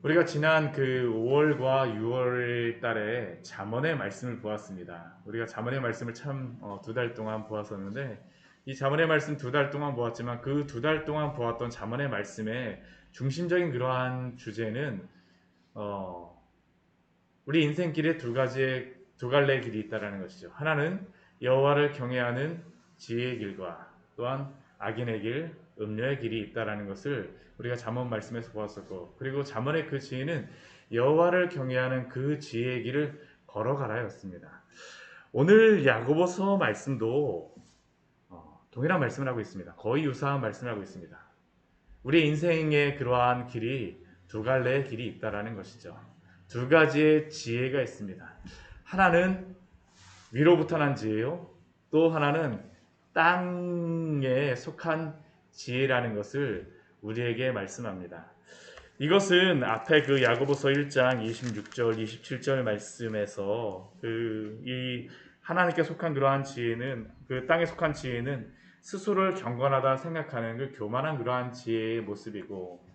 우리가 지난 그 5월과 6월 달에 잠언의 말씀을 보았습니다. 우리가 잠언의 말씀을 참 2달 동안 보았었는데 이 잠언의 말씀 2달 동안 보았지만 그 2달 동안 보았던 잠언의 말씀의 중심적인 그러한 주제는 어, 우리 인생길에 두 갈래의 길이 있다라는 것이죠. 하나는 여호와를 경외하는 지혜의 길과 또한 악인의 길, 음료의 길이 있다라는 것을 우리가 잠언 말씀에서 보았었고, 그리고 잠언의 그 지혜는 여호와를 경외하는 그 지혜의 길을 걸어가라였습니다. 오늘 야고보서 말씀도 동일한 말씀을 하고 있습니다. 거의 유사한 말씀을 하고 있습니다. 우리 인생의 그러한 길이 두 갈래의 길이 있다라는 것이죠. 두 가지의 지혜가 있습니다. 하나는 위로부터 난 지혜요. 또 하나는 땅에 속한 지혜라는 것을 우리에게 말씀합니다. 이것은 앞에 그 야고보서 1장 26절, 27절 말씀에서 이 하나님께 속한 그러한 지혜는 그 땅에 속한 지혜는 스스로를 경건하다 생각하는 그 교만한 그러한 지혜의 모습이고,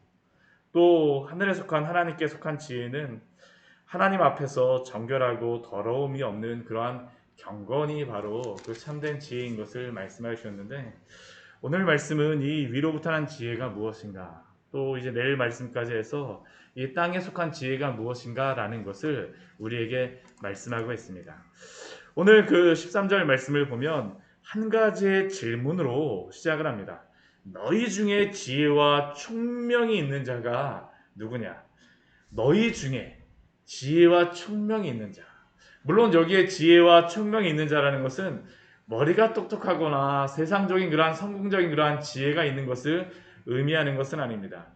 또 하늘에 속한 하나님께 속한 지혜는 하나님 앞에서 정결하고 더러움이 없는 그러한 경건이 바로 그 참된 지혜인 것을 말씀하셨는데, 오늘 말씀은 이 위로부터 난 지혜가 무엇인가, 또 이제 내일 말씀까지 해서 이 땅에 속한 지혜가 무엇인가 라는 것을 우리에게 말씀하고 있습니다. 오늘 그 13절 말씀을 보면 한 가지의 질문으로 시작을 합니다. 너희 중에 지혜와 총명이 있는 자가 누구냐? 너희 중에 지혜와 총명이 있는 자. 물론 여기에 지혜와 총명이 있는 자라는 것은 머리가 똑똑하거나 세상적인 그러한 성공적인 그러한 지혜가 있는 것을 의미하는 것은 아닙니다.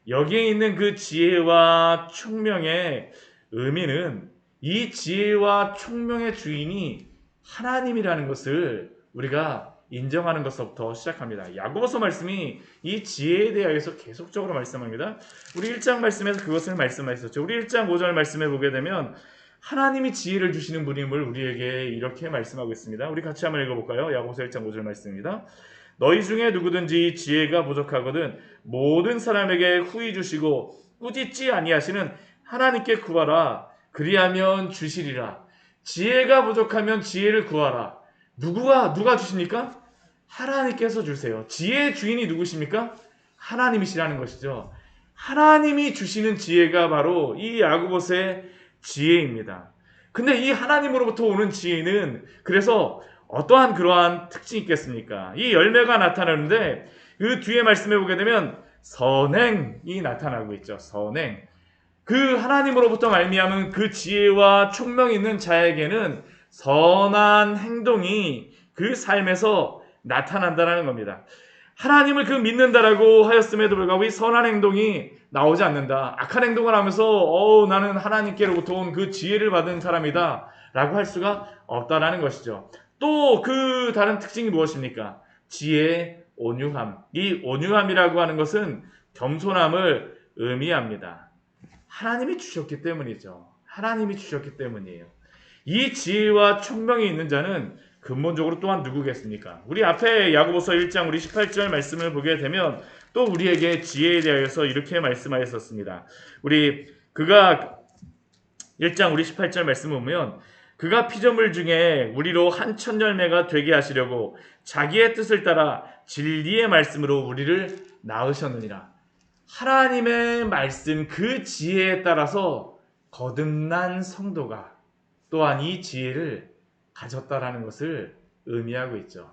여기에 있는 그 지혜와 총명의 의미는 이 지혜와 총명의 주인이 하나님이라는 것을 우리가 인정하는 것부터 시작합니다. 야고보서 말씀이 이 지혜에 대해서 계속적으로 말씀합니다. 우리 1장 말씀에서 그것을 말씀하셨죠. 우리 1장 5절 말씀에 보게 되면 하나님이 지혜를 주시는 분임을 우리에게 이렇게 말씀하고 있습니다. 우리 같이 한번 읽어볼까요? 야고보서 1장 5절 말씀입니다. 너희 중에 누구든지 지혜가 부족하거든 모든 사람에게 후히 주시고 꾸짖지 아니하시는 하나님께 구하라. 그리하면 주시리라. 지혜가 부족하면 지혜를 구하라. 누가 주십니까? 하나님께서 주세요. 지혜의 주인이 누구십니까? 하나님이시라는 것이죠. 하나님이 주시는 지혜가 바로 이 야고보서의 지혜입니다. 근데 이 하나님으로부터 오는 지혜는 그래서 어떠한 그러한 특징이 있겠습니까? 이 열매가 나타나는데 그 뒤에 말씀해 보게 되면 선행이 나타나고 있죠. 선행. 그 하나님으로부터 말미암은 그 지혜와 총명이 있는 자에게는 선한 행동이 그 삶에서 나타난다는 겁니다. 하나님을 믿는다라고 하였음에도 불구하고 이 선한 행동이 나오지 않는다. 악한 행동을 하면서 나는 하나님께로부터 온 그 지혜를 받은 사람이다 라고 할 수가 없다라는 것이죠. 또 그 다른 특징이 무엇입니까? 지혜의 온유함. 이 온유함이라고 하는 것은 겸손함을 의미합니다. 하나님이 주셨기 때문이죠. 하나님이 주셨기 때문이에요. 이 지혜와 총명이 있는 자는 근본적으로 또한 누구겠습니까? 우리 앞에 야고보서 1장 우리 18절 말씀을 보게 되면 또 우리에게 지혜에 대해서 이렇게 말씀하였었습니다. 그가 1장 우리 18절 말씀을 보면 그가 피조물 중에 우리로 한 천 열매가 되게 하시려고 자기의 뜻을 따라 진리의 말씀으로 우리를 낳으셨느니라. 하나님의 말씀 그 지혜에 따라서 거듭난 성도가 또한 이 지혜를 가졌다라는 것을 의미하고 있죠.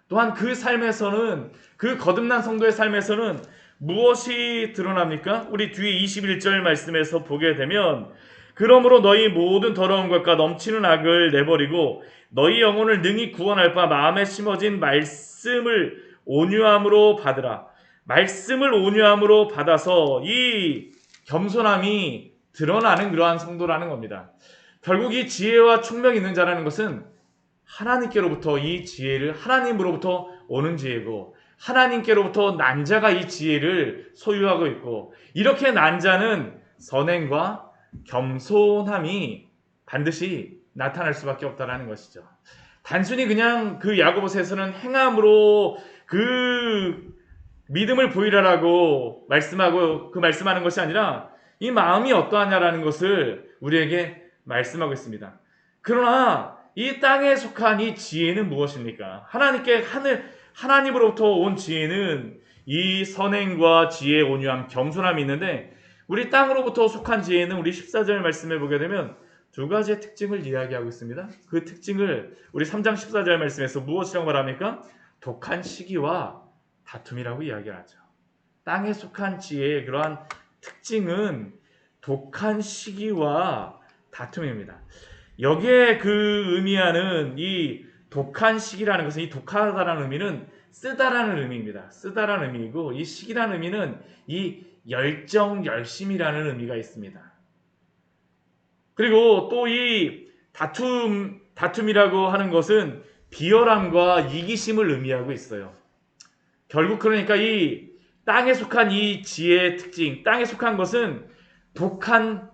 또한 그 삶에서는 그 거듭난 성도의 삶에서는 무엇이 드러납니까? 우리 뒤에 21절 말씀에서 보게 되면 그러므로 너희 모든 더러운 것과 넘치는 악을 내버리고 너희 영혼을 능히 구원할 바 마음에 심어진 말씀을 온유함으로 받으라. 말씀을 온유함으로 받아서 이 겸손함이 드러나는 그러한 성도라는 겁니다. 결국 이 지혜와 총명이 있는 자라는 것은 하나님께로부터 이 지혜를 하나님으로부터 오는 지혜고 하나님께로부터 난 자가 이 지혜를 소유하고 있고 이렇게 난 자는 선행과 겸손함이 반드시 나타날 수밖에 없다는 것이죠. 단순히 그냥 그 야고보서에서는 행함으로 그 믿음을 보이라라고 말씀하고 그 말씀하는 것이 아니라 이 마음이 어떠하냐라는 것을 우리에게 말씀하고 있습니다. 그러나 이 땅에 속한 이 지혜는 무엇입니까? 하나님으로부터 온 지혜는 이 선행과 지혜, 온유함, 겸손함이 있는데, 우리 땅으로부터 속한 지혜는 우리 14절 말씀에 보게 되면 두 가지의 특징을 이야기하고 있습니다. 그 특징을 우리 3장 14절 말씀에서 무엇이라고 말합니까? 독한 시기와 다툼이라고 이야기하죠. 땅에 속한 지혜의 그러한 특징은 독한 시기와 다툼입니다. 여기에 그 의미하는 이 독한 시기라는 것은, 이 독하다라는 의미는 쓰다라는 의미입니다. 쓰다라는 의미이고, 이 시기라는 의미는 이 열정, 열심이라는 의미가 있습니다. 그리고 또 이 다툼이라고 하는 것은 비열함과 이기심을 의미하고 있어요. 결국 그러니까 이 땅에 속한 이 지혜의 특징, 땅에 속한 것은 독한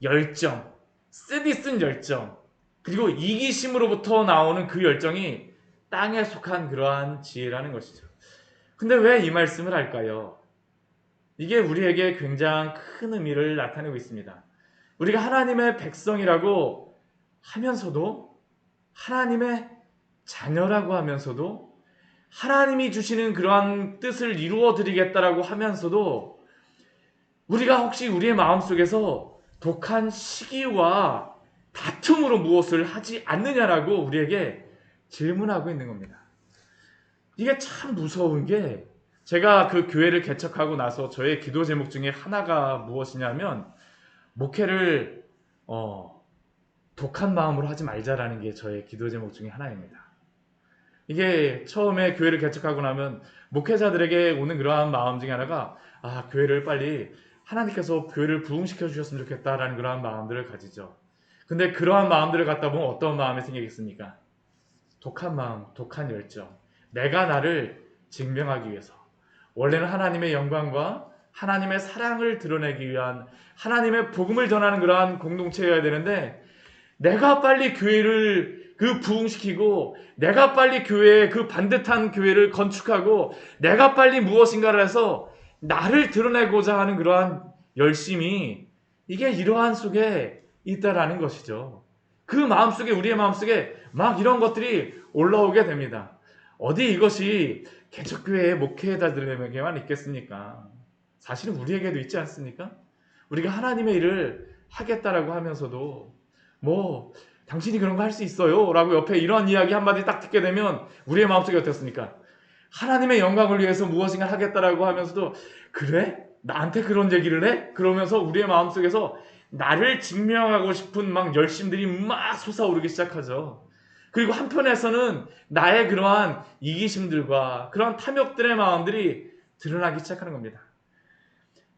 열정, 쓰디쓴 열정, 그리고 이기심으로부터 나오는 그 열정이 땅에 속한 그러한 지혜라는 것이죠. 근데 왜 이 말씀을 할까요? 이게 우리에게 굉장히 큰 의미를 나타내고 있습니다. 우리가 하나님의 백성이라고 하면서도, 하나님의 자녀라고 하면서도, 하나님이 주시는 그러한 뜻을 이루어 드리겠다라고 하면서도, 우리가 혹시 우리의 마음속에서 독한 시기와 다툼으로 무엇을 하지 않느냐라고 우리에게 질문하고 있는 겁니다. 이게 참 무서운 게, 제가 그 교회를 개척하고 나서 저의 기도 제목 중에 하나가 무엇이냐면, 목회를 독한 마음으로 하지 말자라는 게 저의 기도 제목 중에 하나입니다. 이게 처음에 교회를 개척하고 나면 목회자들에게 오는 그러한 마음 중에 하나가, 교회를 빨리 하나님께서 교회를 부흥시켜 주셨으면 좋겠다라는 그러한 마음들을 가지죠. 근데 그러한 마음들을 갖다 보면 어떤 마음이 생기겠습니까? 독한 마음, 독한 열정. 내가 나를 증명하기 위해서, 원래는 하나님의 영광과 하나님의 사랑을 드러내기 위한, 하나님의 복음을 전하는 그러한 공동체여야 되는데, 내가 빨리 교회를 부흥시키고, 내가 빨리 그 반듯한 교회를 건축하고, 내가 빨리 무엇인가를 해서 나를 드러내고자 하는 그러한 열심이, 이게 이러한 속에 있다라는 것이죠. 그 마음속에, 우리의 마음속에 막 이런 것들이 올라오게 됩니다. 어디 이것이 개척교회의 목회자들에게만 있겠습니까? 사실은 우리에게도 있지 않습니까? 우리가 하나님의 일을 하겠다라고 하면서도, 당신이 그런 거 할 수 있어요 라고 옆에 이런 이야기 한마디 딱 듣게 되면 우리의 마음속에 어떻습니까? 하나님의 영광을 위해서 무엇인가 하겠다라고 하면서도, 그래? 나한테 그런 얘기를 해? 그러면서 우리의 마음속에서 나를 증명하고 싶은 막 열심들이 막 솟아오르기 시작하죠. 그리고 한편에서는 나의 그러한 이기심들과 그러한 탐욕들의 마음들이 드러나기 시작하는 겁니다.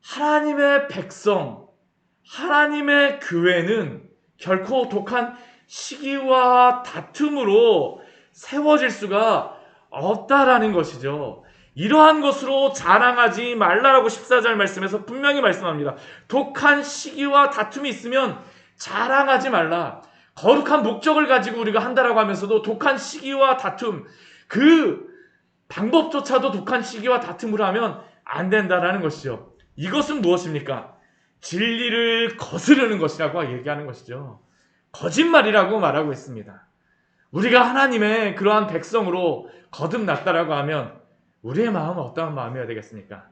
하나님의 백성, 하나님의 교회는 결코 독한 시기와 다툼으로 세워질 수가 없다라는 것이죠. 이러한 것으로 자랑하지 말라라고 14절 말씀에서 분명히 말씀합니다. 독한 시기와 다툼이 있으면 자랑하지 말라. 거룩한 목적을 가지고 우리가 한다라고 하면서도 독한 시기와 다툼, 그 방법조차도 독한 시기와 다툼으로 하면 안 된다라는 것이죠. 이것은 무엇입니까? 진리를 거스르는 것이라고 얘기하는 것이죠. 거짓말이라고 말하고 있습니다. 우리가 하나님의 그러한 백성으로 거듭났다라고 하면 우리의 마음은 어떠한 마음이어야 되겠습니까?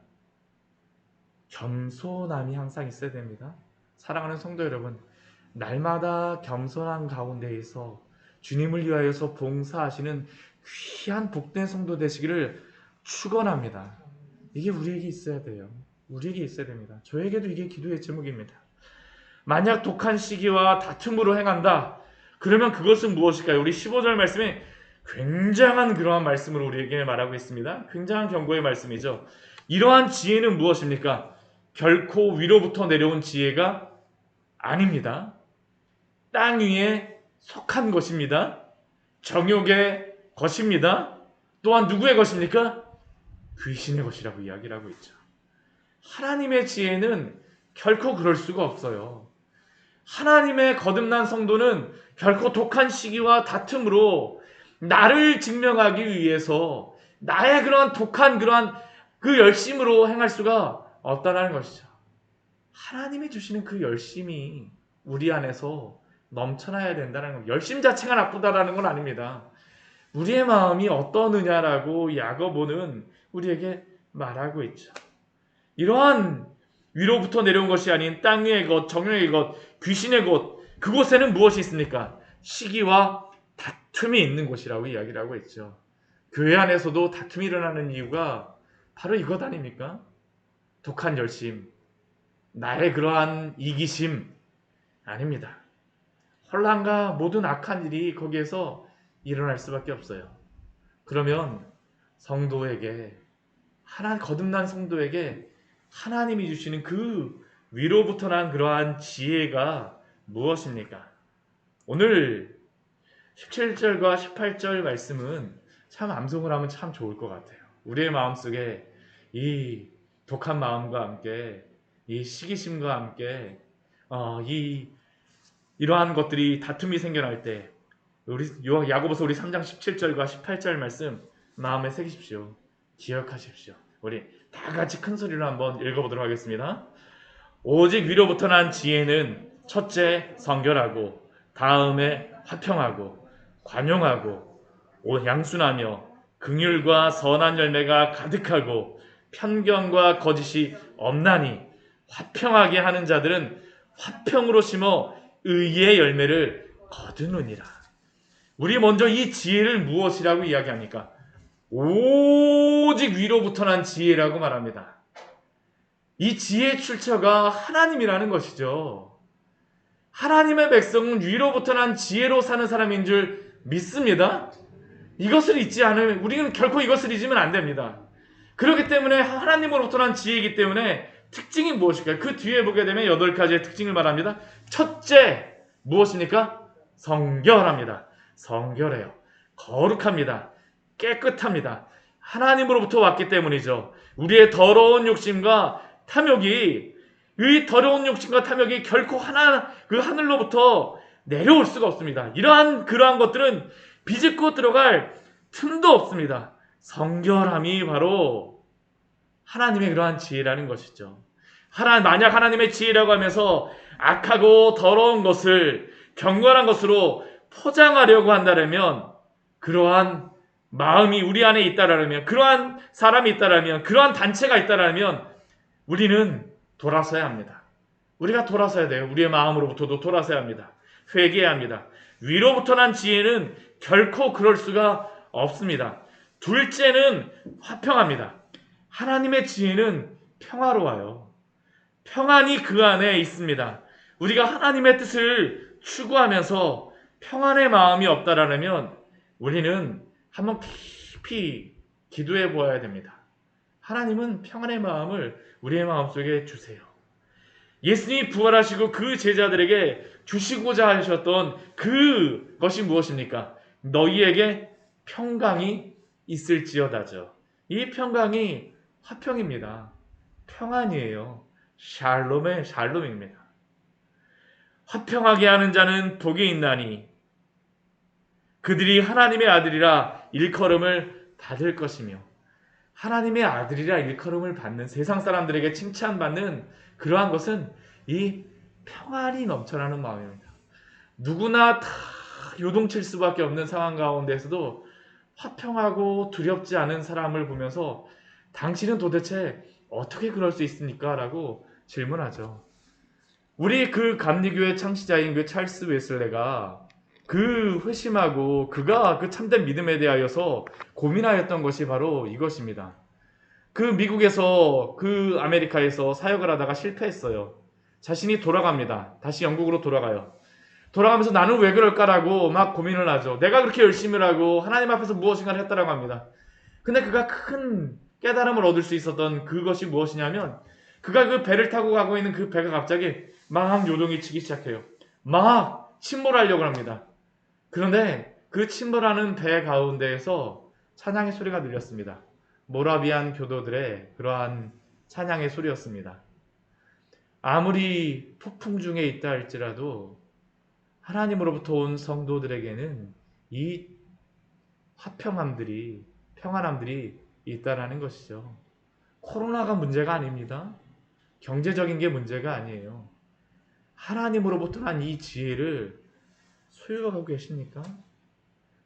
겸손함이 항상 있어야 됩니다. 사랑하는 성도 여러분, 날마다 겸손한 가운데에서 주님을 위하여서 봉사하시는 귀한 복된 성도 되시기를 축원합니다. 이게 우리에게 있어야 돼요. 우리에게 있어야 됩니다. 저에게도 이게 기도의 제목입니다. 만약 독한 시기와 다툼으로 행한다, 그러면 그것은 무엇일까요? 우리 15절 말씀에 굉장한 그러한 말씀으로 우리에게 말하고 있습니다. 굉장한 경고의 말씀이죠. 이러한 지혜는 무엇입니까? 결코 위로부터 내려온 지혜가 아닙니다. 땅 위에 속한 것입니다. 정욕의 것입니다. 또한 누구의 것입니까? 귀신의 것이라고 이야기를 하고 있죠. 하나님의 지혜는 결코 그럴 수가 없어요. 하나님의 거듭난 성도는 결코 독한 시기와 다툼으로 나를 증명하기 위해서 나의 그러한 독한 그러한 그 열심으로 행할 수가 없다는 것이죠. 하나님이 주시는 그 열심이 우리 안에서 넘쳐나야 된다는 겁니다. 열심 자체가 나쁘다라는 건 아닙니다. 우리의 마음이 어떠느냐라고 야고보는 우리에게 말하고 있죠. 이러한 위로부터 내려온 것이 아닌 땅 위의 것, 정욕의 것, 귀신의 곳, 그곳에는 무엇이 있습니까? 시기와 다툼이 있는 곳이라고 이야기를 하고 있죠. 교회 안에서도 다툼이 일어나는 이유가 바로 이것 아닙니까? 독한 열심, 나의 그러한 이기심 아닙니다. 혼란과 모든 악한 일이 거기에서 일어날 수밖에 없어요. 그러면 성도에게 거듭난 성도에게 하나님이 주시는 그 위로부터 난 그러한 지혜가 무엇입니까? 오늘 17절과 18절 말씀은 참 암송을 하면 참 좋을 것 같아요. 우리의 마음속에 이 독한 마음과 함께 이 시기심과 함께 이러한 것들이 다툼이 생겨날 때 우리 야고보서 우리 3장 17절과 18절 말씀 마음에 새기십시오. 기억하십시오. 우리 다 같이 큰 소리로 한번 읽어보도록 하겠습니다. 오직 위로부터 난 지혜는 첫째 성결하고 다음에 화평하고 관용하고 양순하며 긍휼과 선한 열매가 가득하고 편견과 거짓이 없나니 화평하게 하는 자들은 화평으로 심어 의의 열매를 거두느니라. 우리 먼저 이 지혜를 무엇이라고 이야기합니까? 오직 위로부터 난 지혜라고 말합니다. 이 지혜의 출처가 하나님이라는 것이죠. 하나님의 백성은 위로부터 난 지혜로 사는 사람인 줄 믿습니다. 이것을 잊지 않으면 우리는 결코 이것을 잊으면 안 됩니다. 그렇기 때문에 하나님으로부터 난 지혜이기 때문에 특징이 무엇일까요? 그 뒤에 보게 되면 8가지의 특징을 말합니다. 첫째, 무엇입니까? 성결합니다. 성결해요. 거룩합니다. 깨끗합니다. 하나님으로부터 왔기 때문이죠. 우리의 더러운 욕심과 탐욕이 이 더러운 욕심과 탐욕이 결코 그 하늘로부터 내려올 수가 없습니다. 그러한 것들은 비집고 들어갈 틈도 없습니다. 성결함이 바로 하나님의 그러한 지혜라는 것이죠. 만약 하나님의 지혜라고 하면서 악하고 더러운 것을 경건한 것으로 포장하려고 한다면 그러한 마음이 우리 안에 있다라면 그러한 사람이 있다라면 그러한 단체가 있다라면 우리는 돌아서야 합니다. 우리가 돌아서야 돼요. 우리의 마음으로부터도 돌아서야 합니다. 회개해야 합니다. 위로부터 난 지혜는 결코 그럴 수가 없습니다. 둘째는 화평합니다. 하나님의 지혜는 평화로워요. 평안이 그 안에 있습니다. 우리가 하나님의 뜻을 추구하면서 평안의 마음이 없다라면 우리는 한번 깊이 기도해 보아야 됩니다. 하나님은 평안의 마음을 우리의 마음속에 주세요. 예수님이 부활하시고 그 제자들에게 주시고자 하셨던 그것이 무엇입니까? 너희에게 평강이 있을지어다죠. 이 평강이 화평입니다. 평안이에요. 샬롬입니다. 화평하게 하는 자는 복이 있나니 그들이 하나님의 아들이라 일컬음을 받을 것이며 하나님의 아들이라 일컬음을 받는 세상 사람들에게 칭찬받는 그러한 것은 이 평안이 넘쳐나는 마음입니다. 누구나 다 요동칠 수밖에 없는 상황 가운데서도 화평하고 두렵지 않은 사람을 보면서 당신은 도대체 어떻게 그럴 수 있습니까? 라고 질문하죠. 우리 그 감리교회 창시자인 그 찰스 웨슬레가 그 회심하고 그가 그 참된 믿음에 대하여서 고민하였던 것이 바로 이것입니다. 그 미국에서 그 아메리카에서 사역을 하다가 실패했어요. 자신이 돌아갑니다. 다시 영국으로 돌아가요. 돌아가면서 나는 왜 그럴까라고 막 고민을 하죠. 내가 그렇게 열심히 하고 하나님 앞에서 무엇인가를 했다라고 합니다. 근데 그가 큰 깨달음을 얻을 수 있었던 그것이 무엇이냐면 그가 그 배를 타고 가고 있는 그 배가 갑자기 막 요동이 치기 시작해요. 막 침몰하려고 합니다. 그런데 그 침몰하는 배 가운데에서 찬양의 소리가 들렸습니다. 모라비안 교도들의 그러한 찬양의 소리였습니다. 아무리 폭풍 중에 있다 할지라도 하나님으로부터 온 성도들에게는 이 평안함들이 있다라는 것이죠. 코로나가 문제가 아닙니다. 경제적인 게 문제가 아니에요. 하나님으로부터 난 이 지혜를 소유하고 계십니까?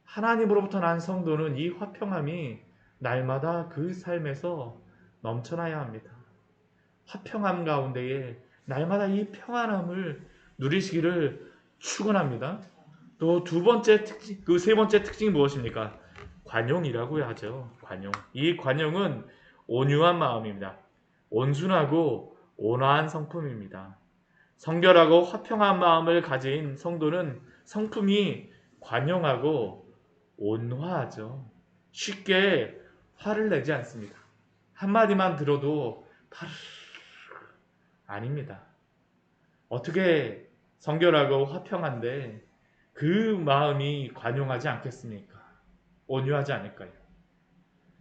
하나님으로부터 난 성도는 이 화평함이 날마다 그 삶에서 넘쳐나야 합니다. 화평함 가운데에 날마다 이 평안함을 누리시기를 축원합니다. 또 두 번째 특징, 그 세 번째 특징이 무엇입니까? 관용이라고 하죠. 관용. 이 관용은 온유한 마음입니다. 온순하고 온화한 성품입니다. 성결하고 화평한 마음을 가진 성도는 성품이 관용하고 온화하죠. 쉽게 화를 내지 않습니다. 한마디만 들어도 아닙니다. 어떻게 성결하고 화평한데 그 마음이 관용하지 않겠습니까? 온유하지 않을까요?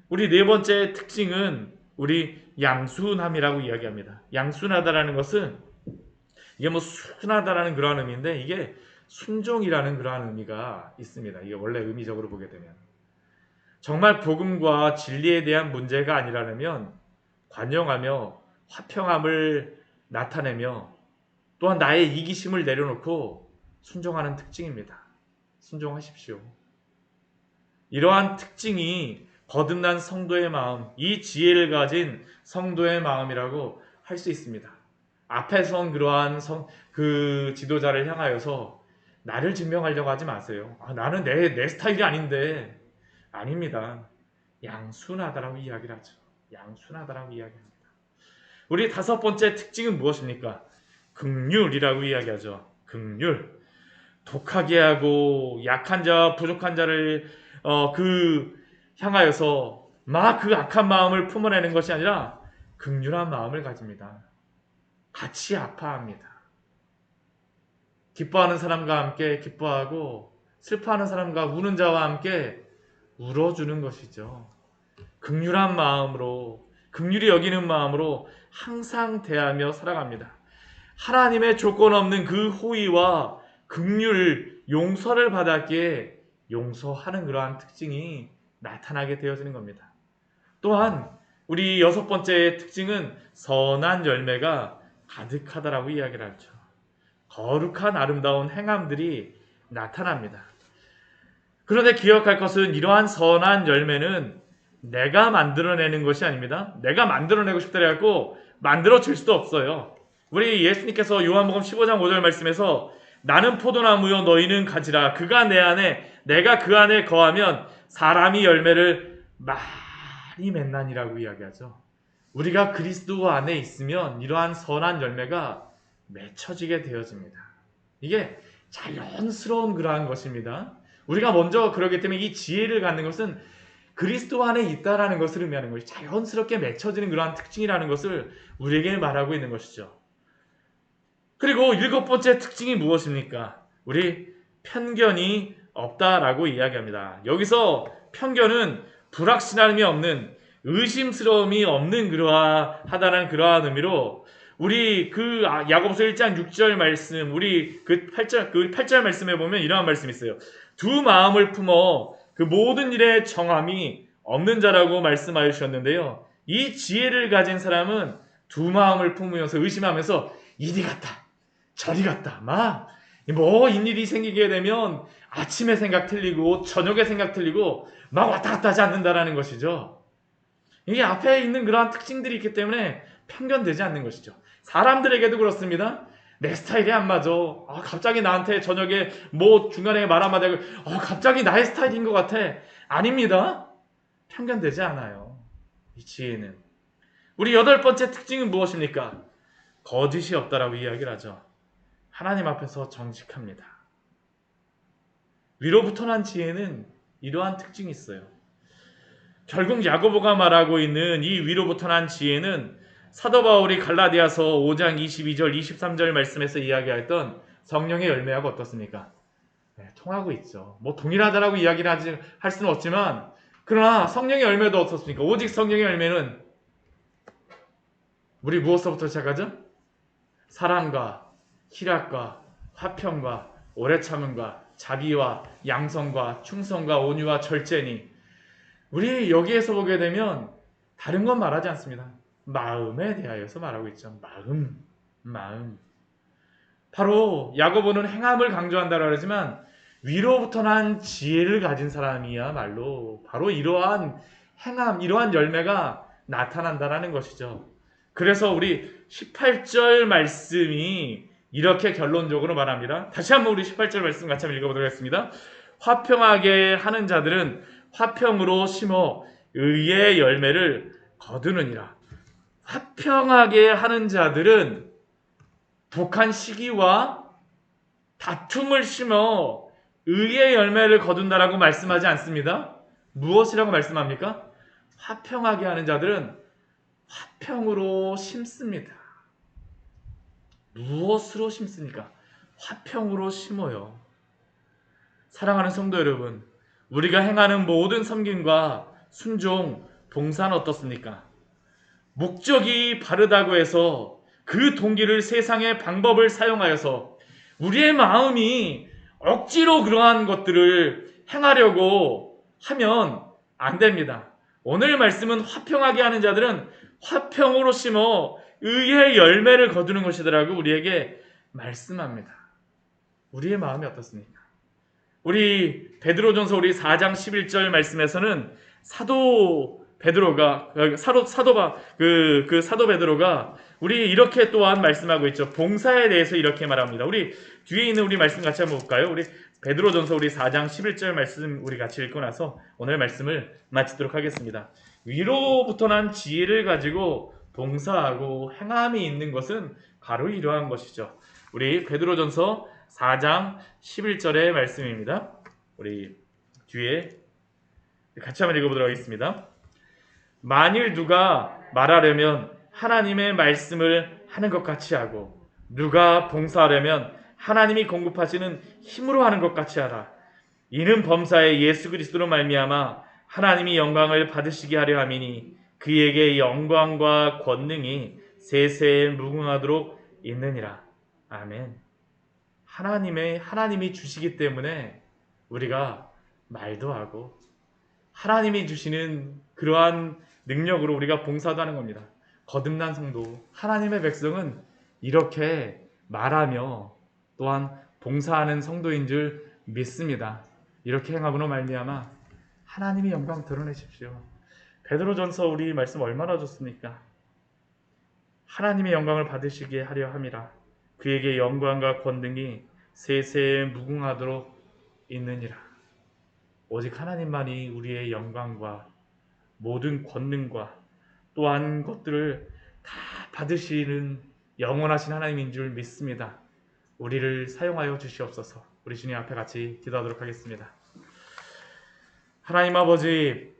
우리 네 번째 특징은 우리 양순함이라고 이야기합니다. 양순하다라는 것은 이게 뭐 순하다라는 그러한 의미인데 이게 순종이라는 그러한 의미가 있습니다. 이게 원래 의미적으로 보게 되면 정말 복음과 진리에 대한 문제가 아니라면 관용하며 화평함을 나타내며 또한 나의 이기심을 내려놓고 순종하는 특징입니다. 순종하십시오. 이러한 특징이 거듭난 성도의 마음, 이 지혜를 가진 성도의 마음이라고 할 수 있습니다. 앞에 선 그러한 그 지도자를 향하여서 나를 증명하려고 하지 마세요. 나는 내 스타일이 아닌데. 아닙니다. 양순하다라고 이야기를 하죠. 양순하다라고 이야기합니다. 우리 다섯 번째 특징은 무엇입니까? 긍휼이라고 이야기하죠. 긍휼. 독하게 하고 약한 자와 부족한 자를 향하여서 막 그 악한 마음을 품어내는 것이 아니라 긍휼한 마음을 가집니다. 같이 아파합니다. 기뻐하는 사람과 함께 기뻐하고 슬퍼하는 사람과 우는 자와 함께 울어주는 것이죠. 긍휼한 마음으로, 긍휼히 여기는 마음으로 항상 대하며 살아갑니다. 하나님의 조건 없는 그 호의와 긍휼, 용서를 받았기에 용서하는 그러한 특징이 나타나게 되어지는 겁니다. 또한 우리 여섯 번째 특징은 선한 열매가 가득하다라고 이야기를 하죠. 거룩한 아름다운 행함들이 나타납니다. 그런데 기억할 것은 이러한 선한 열매는 내가 만들어내는 것이 아닙니다. 내가 만들어내고 싶다 해갖고 만들어질 수도 없어요. 우리 예수님께서 요한복음 15장 5절 말씀에서 나는 포도나무요 너희는 가지라 그가 내 안에 내가 그 안에 거하면 사람이 열매를 많이 맺나니라고 이야기하죠. 우리가 그리스도 안에 있으면 이러한 선한 열매가 맺혀지게 되어집니다. 이게 자연스러운 그러한 것입니다. 우리가 먼저 그러기 때문에 이 지혜를 갖는 것은 그리스도 안에 있다라는 것을 의미하는 것이 자연스럽게 맺혀지는 그러한 특징이라는 것을 우리에게 말하고 있는 것이죠. 그리고 일곱 번째 특징이 무엇입니까? 우리 편견이 없다라고 이야기합니다. 여기서 편견은 불확실함이 없는 의심스러움이 없는 그러하다라는 그러한 의미로 우리 그 야고보서 1장 6절 말씀 우리 그 8절 말씀에 보면 이러한 말씀이 있어요. 두 마음을 품어 그 모든 일에 정함이 없는 자라고 말씀하여 주셨는데요. 이 지혜를 가진 사람은 두 마음을 품으면서 의심하면서 이리 갔다 저리 갔다 뭐 일이 생기게 되면 아침에 생각 틀리고 저녁에 생각 틀리고 막 왔다 갔다 하지 않는다라는 것이죠. 이게 앞에 있는 그러한 특징들이 있기 때문에 편견되지 않는 것이죠. 사람들에게도 그렇습니다. 내 스타일이 안 맞아. 갑자기 나한테 저녁에 뭐 중간에 말 한마디 하고 갑자기 나의 스타일인 것 같아. 아닙니다. 편견되지 않아요. 이 지혜는. 우리 여덟 번째 특징은 무엇입니까? 거짓이 없다라고 이야기를 하죠. 하나님 앞에서 정직합니다. 위로부터 난 지혜는 이러한 특징이 있어요. 결국 야고보가 말하고 있는 이 위로부터 난 지혜는 사도 바울이 갈라디아서 5장 22절 23절 말씀에서 이야기했던 성령의 열매하고 어떻습니까? 통하고 있죠. 뭐 동일하다라고 이야기를 할 수는 없지만 그러나 성령의 열매도 어떻습니까? 오직 성령의 열매는 우리 무엇서부터 시작하죠? 사랑과 희락과 화평과 오래 참음과 자비와 양성과 충성과 온유와 절제니 우리 여기에서 보게 되면 다른 건 말하지 않습니다. 마음에 대하여서 말하고 있죠. 마음. 바로 야고보는 행함을 강조한다고 하지만 위로부터 난 지혜를 가진 사람이야말로 바로 이러한 행함, 이러한 열매가 나타난다라는 것이죠. 그래서 우리 18절 말씀이 이렇게 결론적으로 말합니다. 다시 한번 우리 18절 말씀 같이 한번 읽어보도록 하겠습니다. 화평하게 하는 자들은 화평으로 심어 의의 열매를 거두느니라. 화평하게 하는 자들은 독한 시기와 다툼을 심어 의의 열매를 거둔다라고 말씀하지 않습니다. 무엇이라고 말씀합니까? 화평하게 하는 자들은 화평으로 심습니다. 무엇으로 심습니까? 화평으로 심어요. 사랑하는 성도 여러분, 우리가 행하는 모든 섬김과 순종, 봉사는 어떻습니까? 목적이 바르다고 해서 그 동기를 세상의 방법을 사용하여서 우리의 마음이 억지로 그러한 것들을 행하려고 하면 안 됩니다. 오늘 말씀은 화평하게 하는 자들은 화평으로 심어 의의 열매를 거두는 것이더라고 우리에게 말씀합니다. 우리의 마음이 어떻습니까? 우리 베드로전서 우리 4장 11절 말씀에서는 사도 베드로가 우리 이렇게 또한 말씀하고 있죠. 봉사에 대해서 이렇게 말합니다. 우리 뒤에 있는 우리 말씀 같이 한번 볼까요? 우리 베드로전서 우리 4장 11절 말씀 우리 같이 읽고 나서 오늘 말씀을 마치도록 하겠습니다. 위로부터 난 지혜를 가지고 봉사하고 행함이 있는 것은 바로 이러한 것이죠. 우리 베드로전서 4장 11절의 말씀입니다. 우리 뒤에 같이 한번 읽어보도록 하겠습니다. 만일 누가 말하려면 하나님의 말씀을 하는 것 같이 하고 누가 봉사하려면 하나님이 공급하시는 힘으로 하는 것 같이 하라. 이는 범사에 예수 그리스도로 말미암아 하나님이 영광을 받으시게 하려 함이니 그에게 영광과 권능이 세세에 무궁하도록 있느니라. 아멘. 하나님이 주시기 때문에 우리가 말도 하고 하나님이 주시는 그러한 능력으로 우리가 봉사도 하는 겁니다. 거듭난 성도, 하나님의 백성은 이렇게 말하며 또한 봉사하는 성도인 줄 믿습니다. 이렇게 행함으로 말미암아 하나님의 영광 드러내십시오. 베드로전서 우리 말씀 얼마나 좋습니까? 하나님의 영광을 받으시게 하려 함이라. 그에게 영광과 권능이 세세에 무궁하도록 있느니라. 오직 하나님만이 우리의 영광과 모든 권능과 또한 것들을 다 받으시는 영원하신 하나님인 줄 믿습니다. 우리를 사용하여 주시옵소서. 우리 주님 앞에 같이 기도하도록 하겠습니다. 하나님 아버지,